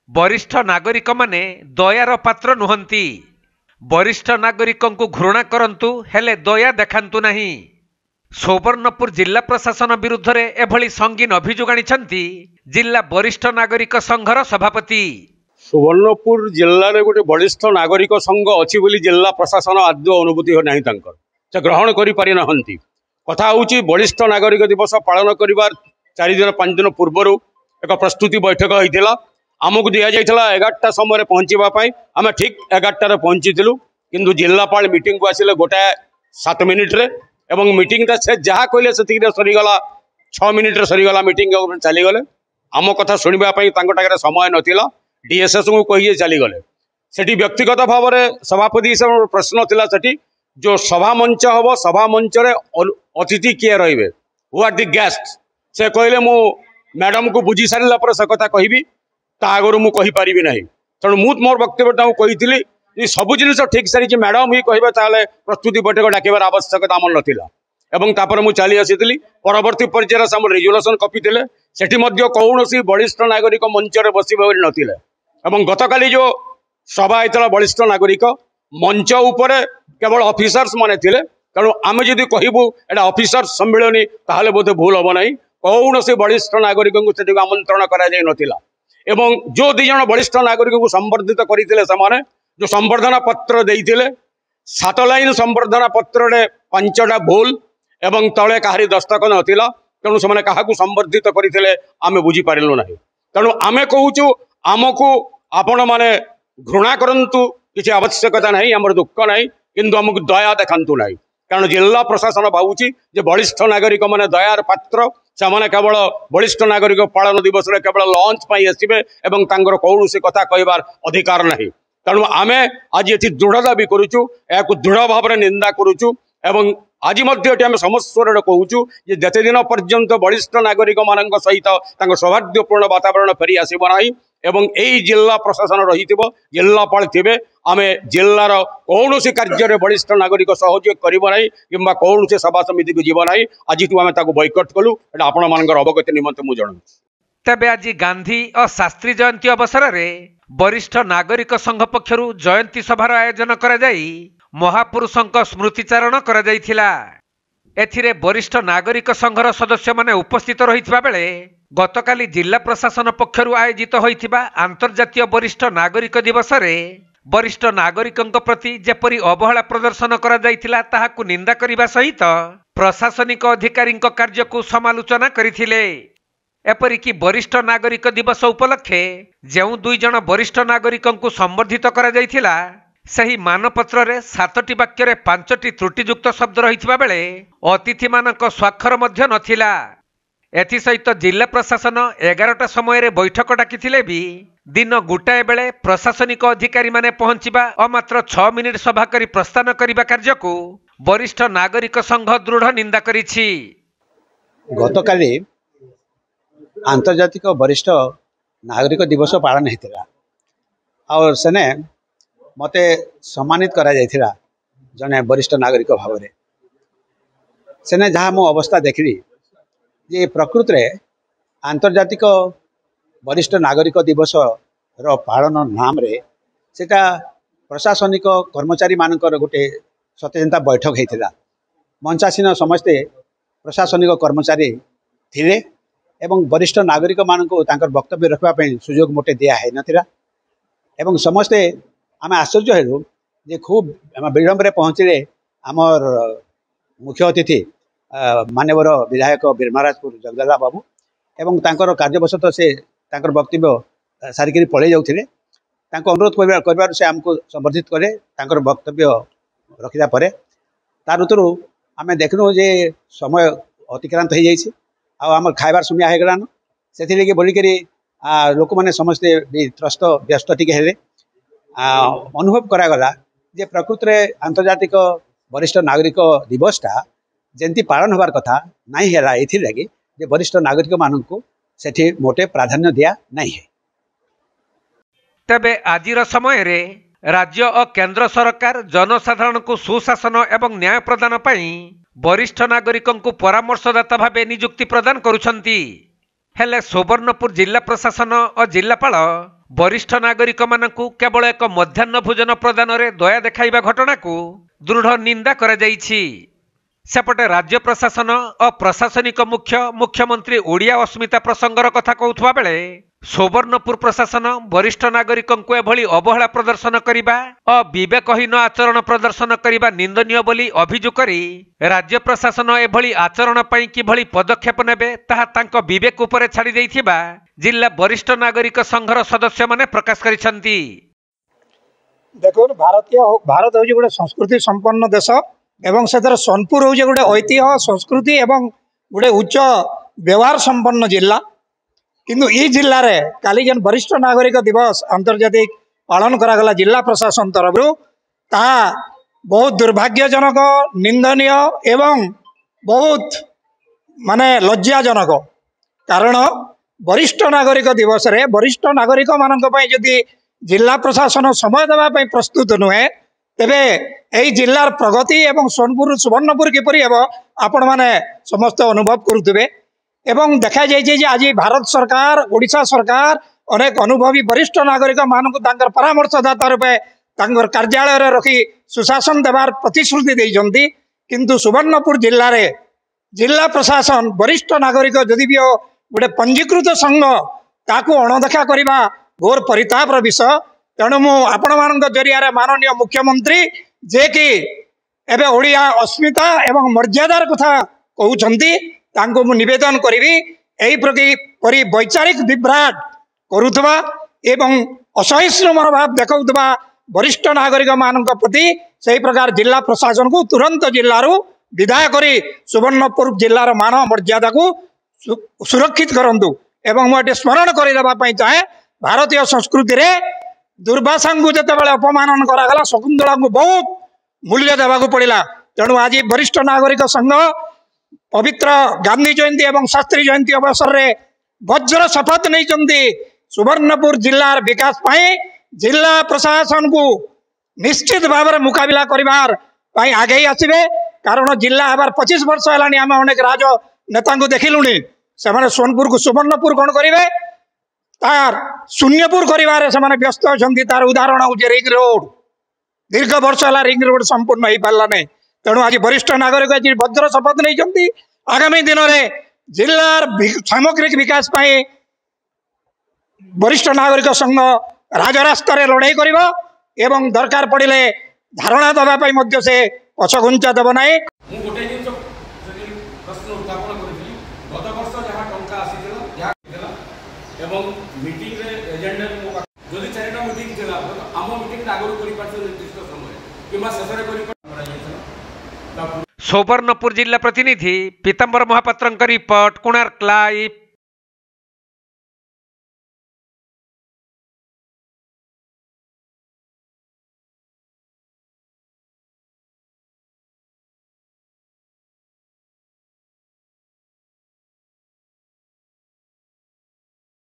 वरिष्ठ नागरिक माने दयार पात्र नुहंती। वरिष्ठ नागरिक को घृणा करंतु हेले दया देखांतु नहीं। सुवर्णपुर जिला प्रशासन विरुद्ध रे एभली संगीन अभियोग आनिछंती जिला वरिष्ठ नागरिक संघर सभापति। सुवर्णपुर जिले में गोटे वरिष्ठ नागरिक संघ अच्छी बोली जिला प्रशासन आदौ अनुभूति नहीं से ग्रहण कर कथा हूँ वरिष्ठ नागरिक दिवस पालन कर 4 दिन 5 दिन पूर्वर एक प्रस्तुति बैठक होता आमको दि जाता 11टा समय पहुँचापी आम ठीक 11टार पहुँचीलु किंतु जिलापाल मीटिंग को आसिले 7 मिनिट्रे एवं मीटिंगटा से जहाँ कहले से सरीगला 6 मिनिट्रे सरीगला मीटिंग चलीगले आम कथा शुणापी समय नाला डीएसएस को कही चलीगले से व्यक्तिगत भाव में सभापति हिसाब प्रश्न थिला सेठी जो सभा मंच हम सभा मंच अतिथि किए रे हु आर दि गेस्ट से कहले मु मैडम को बुझी सारा पर से कथा कहि आगु मुझे कहीपरि ना तेणु मुझ मोर वक्तव्य कही सब जिन ठीक सारी मैडम ही कहे ताले प्रस्तुति बैठक डाकिबार आवश्यकता आम नाला मुझे चली आसी परवर्ती पर्यायर से आम रेजुलेसन कपी थे सेठी कौन वरिष्ठ नागरिक मंच बस नथिले गतकाली जो सभा होता वरिष्ठ नागरिक मंच उपर केवल ऑफिसर्स माने थिले तेणु आम जदि कहबू एटा ऑफिसर्स सम्मिलनी ताहले बोधे भूल हम ना कौन से वरिष्ठ नागरिक को आमंत्रण करा एवं जो 2 जन वरिष्ठ नागरिक को संबर्धित करते जो संबर्धना पत्र देते 7 लाइन संबर्धना पत्र 5टा भूल एवं तले कहारी दस्तखत नथिला तेणु से क्या संबर्धित करते आम बुझीपारू ना तेणु आम कहूँ आमको आपण मैंने घृणा करंतु किसी आवश्यकता नहीं आमर दुख ना किंतु आमको दया देखांतु ना कारण जिला प्रशासन भावुची जे वरिष्ठ नागरिक माने दयार पात्र से केवल वरिष्ठ नागरिक पालन दिवस में केवल लंच पाई आसबे एवं तांकर कौन कथा कहबार अधिकार नहीं तेणु आम आज ये दृढ़ दाबी करुचु या दृढ़ भाव में निंदा करुचु एवं आज आम समस्वर कहूँ जेते दिन पर्यंत वरिष्ठ नागरिक मान सहित सौहार्द्यपूर्ण वातावरण फेरी आसब ना एवं यही जिला प्रशासन रही जिलापाल थे आम जिलार कौन कार्य वरिष्ठ नागरिक सहयोग करना कि कौन से सभा समिति को जीव ना आज आम बॉयकट कलु आपण मान अवगति निमंते मुझे जन तेबे आज गांधी और शास्त्री जयंती अवसर में वरिष्ठ नागरिक संघ पक्षर जयंती सभार आयोजन कर महापुरुषों स्मृतिचारण कर वरिष्ठ नागरिक संघर सदस्य माने उपस्थित रही बेले गतकाली जिला प्रशासन पक्षर आयोजित होइथिबा अंतर्जातीय वरिष्ठ नागरिक दिवस रे वरिष्ठ नागरिकों प्रति जेपरी अवहेला प्रदर्शन करा जाइथिला ताहाकु निंदा करिबा सहित प्रशासनिक अधिकारी कार्य को समालोचना करिथिले। एपरिकी वरिष्ठ नागरिक दिवस उपलक्षे जेउ 2 जन वरिष्ठ नागरिकों को संबर्धित करा जाइथिला सही मानपत्र रे 7टी वाक्य रे 5टी त्रुटियुक्त शब्द रहिथिबा बेले अतिथि मानक स्वाक्षर मध्य नथिला। एथि सहित जिला प्रशासन 11टा समय रे बैठक डाकिथिले भी दिन गोटाए बेले प्रशासनिक अधिकारी माने पहुंचीबा और मात्र 6 मिनिट सभा करी प्रस्थान करिबा कार्य को वरिष्ठ नागरिक संघ दृढ़ निंदा करिछि। गतकाली आंतर्जातिक वरिष्ठ नागरिक दिवस पालन होता और सेने मते सम्मानित करा जायथिला जने वरिष्ठ नागरिक भाव में सेने जहाँ मो अवस्था देखली जे प्रकृत रे आंतर्जातिक वरिष्ठ नागरिक दिवस रो पालन नाम रे सेटा प्रशासनिक कर्मचारी मानकर गोटे सचेतनता बैठक होता मंचासीन समस्ते प्रशासनिक कर्मचारी थिले एवं वरिष्ठ नागरिक मानक तांकर वक्तव्य रखा सुजोग मोटे दिया है नथिला एवं समस्ते आम आश्चर्य हेलु जे खूब विलंब पहुँचले आमर मुख्य अतिथि मान्यवर विधायक बीरमहाराजपुर जगदादा बाबू एवं तांकर कार्यवशत से तांकर वक्तव्य सारिकी पलि जाते अनुरोध कर से आमको संबर्धित कले तांकर वक्तव्य रखिला परे तार उत्तर आम देखनु जे समय अतिक्रांत हो जाइए आम खाइबार समय हो गलान से बोलिक लोक मैंने समस्ते भी त्रस्त व्यस्त टिके अनुभव करागला जे प्रकृत में आंतर्जातिक वरिष्ठ नागरिक दिवसटा जंती पालन होबार कथा नहीं है लगे जे वरिष्ठ नागरिक मानक सेठी मोटे प्राधान्य दिया नहीं है। तेबे आजिर समय रे राज्य और केंद्र सरकार जनसाधारण को सुशासन एवं न्याय प्रदान पई वरिष्ठ नागरिकों को परामर्शदाता भावे नियुक्ति प्रदान करुछंती। हेले सुवर्णपुर जिला प्रशासन और जिलापाल वरिष्ठ नागरिक मानकु केवल एक मध्याह्न भोजन प्रदान रे दया देखाइबा घटना को दृढ़ निंदा करा जाइछि। सेपटे राज्य प्रशासन और प्रशासनिक मुख्यमंत्री ओडिया अस्मिता प्रसंगर कथा कहउथबा बेले सुवर्णपुर प्रशासन वरिष्ठ नागरिक को एभली अवहेला प्रदर्शन करिबा और विवेकहीन आचरण प्रदर्शन करिबा निंदनीय बोली अभियोग करी राज्य प्रशासन एभली आचरण पई किभली पदक्षेप नेबे ताहा तांको विवेक उपरे छाड़ी दैथिबा जिला वरिष्ठ नागरिक संघर सदस्य माने प्रकाश करिसंती। देखो भारत हूँ गोटे संस्कृति संपन्न देश एवं से सोनपुर हूँ गोटे ऐतिह्य संस्कृति एवं गोटे उच्च व्यवहार संपन्न जिला किंतु ई जिले में काली जन वरिष्ठ नागरिक दिवस अंतर्जातिक पालन करागला जिला प्रशासन तरफ बहुत दुर्भाग्यजनक निंदनीय एवं बहुत माने लज्जाजनक कारण वरिष्ठ नागरिक दिवस रे वरिष्ठ नागरिक मानक जदि जिला प्रशासन समय देवाई प्रस्तुत नुहे तेबे यही जिलार प्रगति एवं सोनपुर सुवर्णपुर किपरि हेब आपण माने समस्त अनुभव करुथिबे एवं देखा जाइए आज भारत सरकार ओडिशा सरकार अनेक अनुभवी वरिष्ठ नागरिक मानक तांकर परामर्शदाता रूपे तांकर कार्यालय रे रखी सुशासन देवार प्रतिश्रुति देइजंती किंतु सुवर्णपुर जिल्ला रे जिला प्रशासन वरिष्ठ नागरिक जदि भी गोटे पंजीकृत संघ ताकू अणदेखा करने घोर परितापर विषय। तेणु मु आपण मान जरिया माननीय मुख्यमंत्री जे कि एबे ओडिया अस्मिता एवं मर्यादार कथा कहउछंती तांको मु निवेदन करी एही परी वैचारिक विभ्राट करुथबा एवं असहिष्णु मनोभाव देखाउथबा वरिष्ठ नागरिक मानक प्रति सही प्रकार जिला प्रशासन को तुरंत जिल्लारू विदाय करी सुवर्णपुर जिल्लार मान मर्यादा को सुरक्षित करंतु एवं मुझे स्मरण करदेवाई चाहे भारतीय संस्कृति रे दुर्वासा को जितेबाला अपमान करागला शकुंतला को बहुत मूल्य देवा पड़ा। तेणु आज वरिष्ठ नागरिक संघ पवित्र गांधी जयंती एवं शास्त्री जयंती अवसर रे वज्र शपथ नहीं सुवर्णपुर जिलार विकास पाई जिला प्रशासन को निश्चित भाव में मुकाबला करिवार पाई आगे आसबे कारण जिला हबार 25 वर्ष है आम अनेक राज नेता को देखिलुणी से सोनपुर को सुवर्णपुर कौन करेंगे तार शून्यपुर कर व्यस्त अच्छा तार उदाहरण हूँ रिंग रोड दीर्घ वर्ष है रिंग रोड संपूर्ण हो पारा नहीं। तेणु आज वरिष्ठ नागरिक आज वज्र शपथ नहीं आगामी दिन में जिलार सामग्रिक विकास पाई वरिष्ठ नागरिक संघ राजरास्त लड़ाई कर दरकार पड़े धारणा दवाई से पछघुंचा देव ना। मीटिंग रे एजेंडा जदि चारिटा मीटिंग थिला आम मीटिंग आगु करि पाछो निर्दिष्ट समय किबा शेषरे करि पाछो। सुवर्णपुर जिला प्रतिनिधि पीताम्बर महापात्रଙ୍କ रिपोर्ट कोणार्क लाइव।